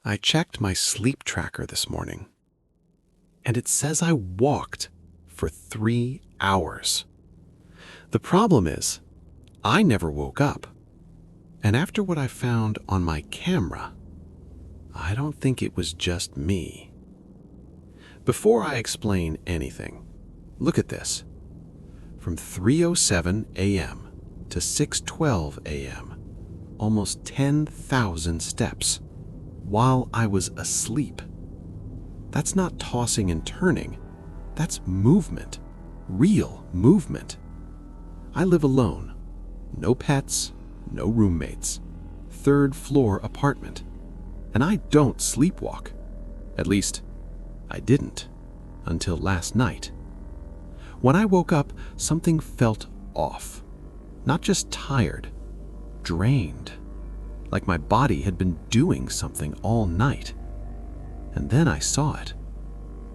I checked my sleep tracker this morning, and it says I walked for 3 hours. The problem is, I never woke up. And after what I found on my camera, I don't think it was just me. Before I explain anything, look at this. From 3:07 a.m. to 6:12 a.m., almost 10,000 steps, while I was asleep. That's not tossing and turning. That's movement, real movement. I live alone, no pets, no roommates, third-floor apartment, and I don't sleepwalk. At least, I didn't until last night. When I woke up, something felt off. Not just tired, drained, like my body had been doing something all night. And then I saw it.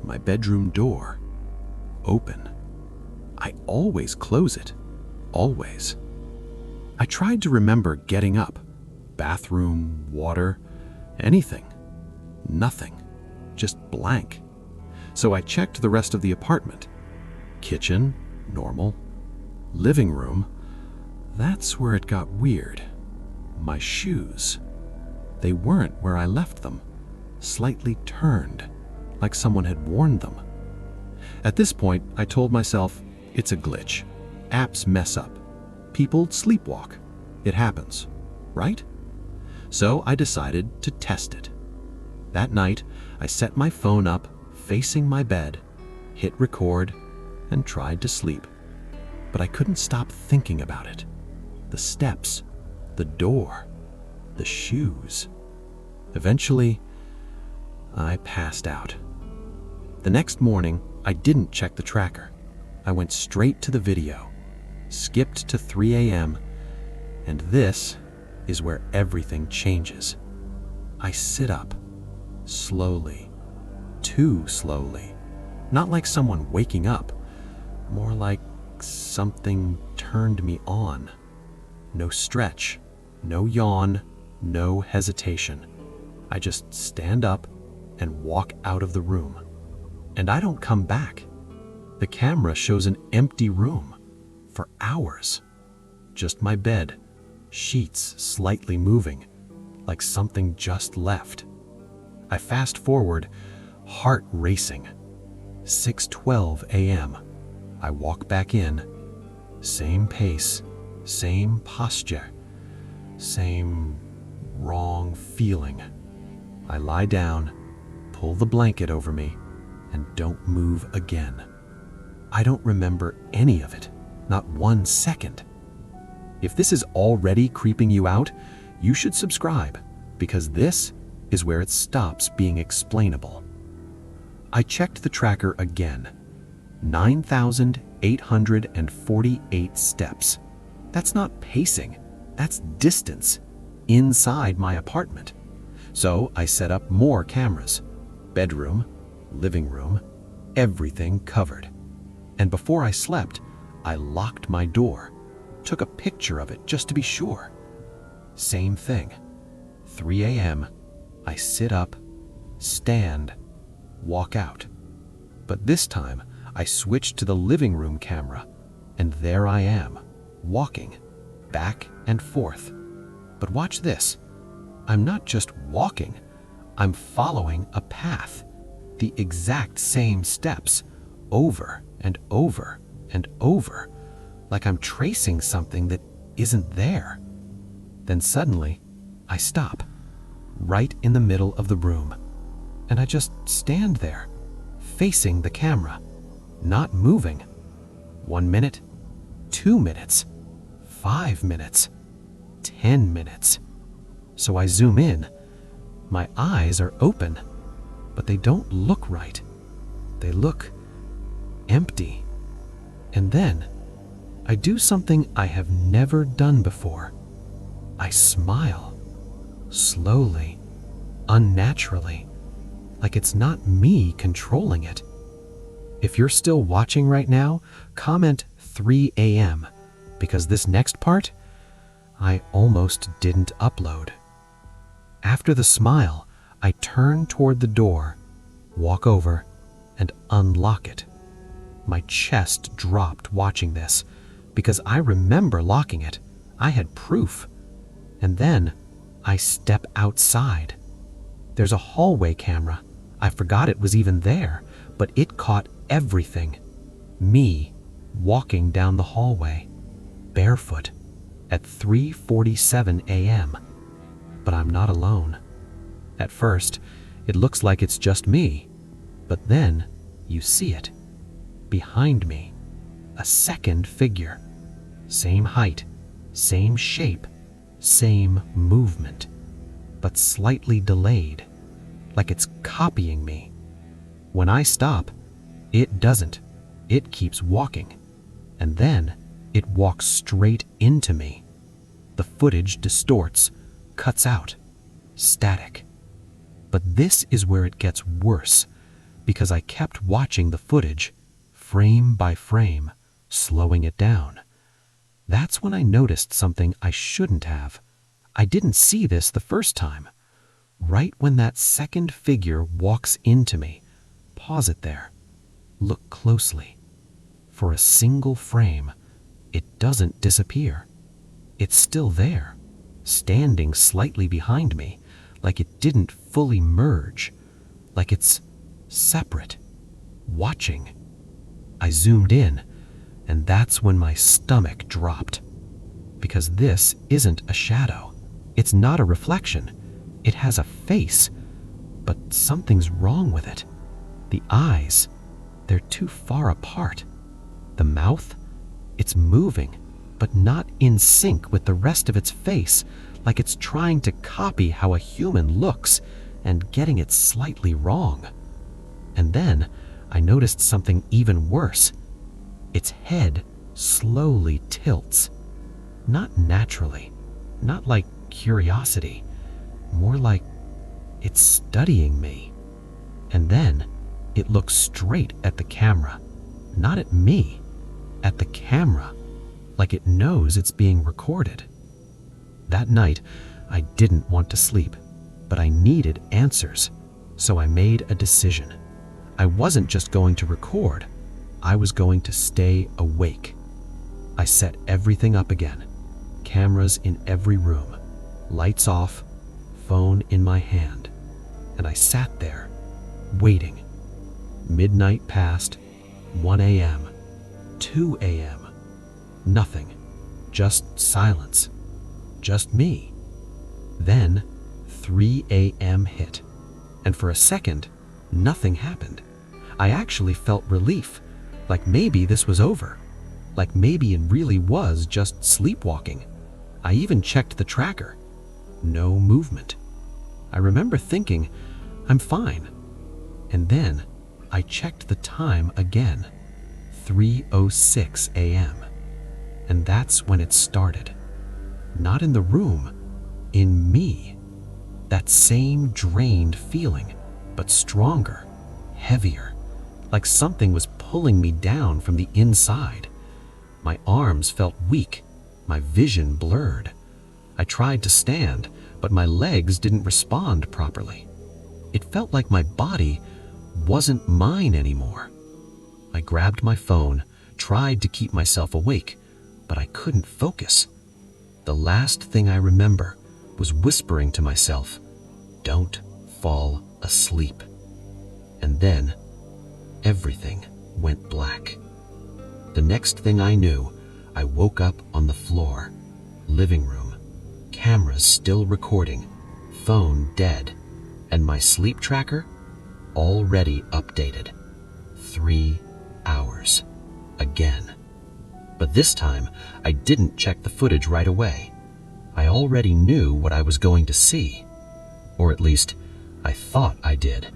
My bedroom door, open. I always close it, always. I tried to remember getting up. Bathroom, water, anything. Nothing. Just blank. So I checked the rest of the apartment. Kitchen, normal. Living room, that's where it got weird. My shoes. They weren't where I left them. Slightly turned, like someone had worn them. At this point, I told myself, it's a glitch. Apps mess up. People sleepwalk. It happens, right? So I decided to test it. That night, I set my phone up, facing my bed, hit record, and tried to sleep. But I couldn't stop thinking about it. The steps, the door, the shoes. Eventually, I passed out. The next morning, I didn't check the tracker. I went straight to the video, skipped to 3 a.m., and this is where everything changes. I sit up, slowly, too slowly, not like someone waking up, more like something turned me on. No stretch, no yawn, no hesitation. I just stand up and walk out of the room. And I don't come back. The camera shows an empty room for hours. Just my bed, sheets slightly moving, like something just left. I fast forward, heart racing. 6:12 a.m. I walk back in. Same pace, same posture, same wrong feeling. I lie down, pull the blanket over me, and don't move again. I don't remember any of it, not 1 second. If this is already creeping you out, you should subscribe, because this is where it stops being explainable. I checked the tracker again. 9,848 steps. That's not pacing, that's distance, inside my apartment. So I set up more cameras. Bedroom, living room, everything covered. And before I slept, I locked my door, took a picture of it just to be sure. Same thing. 3 a.m., I sit up, stand, walk out. But this time, I switched to the living room camera, and there I am, walking, back and forth. But watch this. I'm not just walking, I'm following a path, the exact same steps, over and over and over, like I'm tracing something that isn't there. Then suddenly, I stop, right in the middle of the room, and I just stand there, facing the camera, not moving. 1 minute, 2 minutes, 5 minutes, 10 minutes. So I zoom in. My eyes are open, but they don't look right. They look empty. And then I do something I have never done before. I smile, slowly, unnaturally, like it's not me controlling it. If you're still watching right now, comment 3 a.m. because this next part, I almost didn't upload. After the smile, I turn toward the door, walk over, and unlock it. My chest dropped watching this, because I remember locking it. I had proof. And then I step outside. There's a hallway camera. I forgot it was even there, but it caught everything. Me walking down the hallway, barefoot, at 3:47 a.m. But I'm not alone. At first, it looks like it's just me, but then you see it. Behind me, a second figure. Same height, same shape, same movement, but slightly delayed, like it's copying me. When I stop, it doesn't. It keeps walking, and then it walks straight into me. The footage distorts, cuts out, static. But this is where it gets worse, because I kept watching the footage, frame by frame, slowing it down. That's when I noticed something I shouldn't have. I didn't see this the first time. Right when that second figure walks into me, pause it there. Look closely. For a single frame, it doesn't disappear. It's still there, standing slightly behind me, like it didn't fully merge, like it's separate, watching. I zoomed in, and that's when my stomach dropped. Because this isn't a shadow. It's not a reflection. It has a face, but something's wrong with it. The eyes, they're too far apart. The mouth, it's moving, but not in sync with the rest of its face, like it's trying to copy how a human looks and getting it slightly wrong. And then I noticed something even worse. Its head slowly tilts. Not naturally, not like curiosity, more like it's studying me. And then it looks straight at the camera, not at me, at the camera, like it knows it's being recorded. That night, I didn't want to sleep, but I needed answers, so I made a decision. I wasn't just going to record, I was going to stay awake. I set everything up again, cameras in every room, lights off, phone in my hand, and I sat there, waiting. Midnight passed, 1 a.m., 2 a.m., nothing, just silence, just me. Then 3 a.m. hit, and for a second, nothing happened. I actually felt relief, like maybe this was over, like maybe it really was just sleepwalking. I even checked the tracker. No movement. I remember thinking, I'm fine. And then I checked the time again, 3:06 a.m. And that's when it started. Not in the room, in me. That same drained feeling, but stronger, heavier, like something was pulling me down from the inside. My arms felt weak, my vision blurred. I tried to stand, but my legs didn't respond properly. It felt like my body wasn't mine anymore. I grabbed my phone, tried to keep myself awake, but I couldn't focus. The last thing I remember was whispering to myself, "Don't fall asleep." And then everything went black. The next thing I knew, I woke up on the floor, living room, cameras still recording, phone dead, and my sleep tracker already updated. 3 hours. Again. But this time, I didn't check the footage right away. I already knew what I was going to see. Or at least, I thought I did.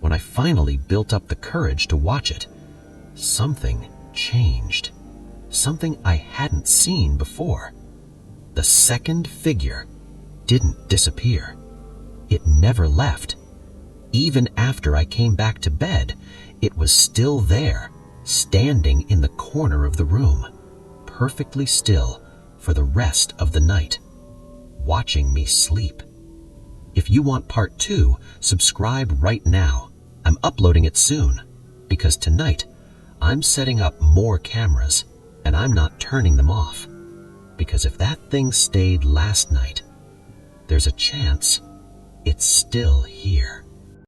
When I finally built up the courage to watch it, something changed. Something I hadn't seen before. The second figure didn't disappear. It never left. Even after I came back to bed, it was still there, standing in the corner of the room, perfectly still for the rest of the night, watching me sleep. If you want part 2, subscribe right now. I'm uploading it soon, because tonight I'm setting up more cameras and I'm not turning them off. Because if that thing stayed last night, there's a chance it's still here.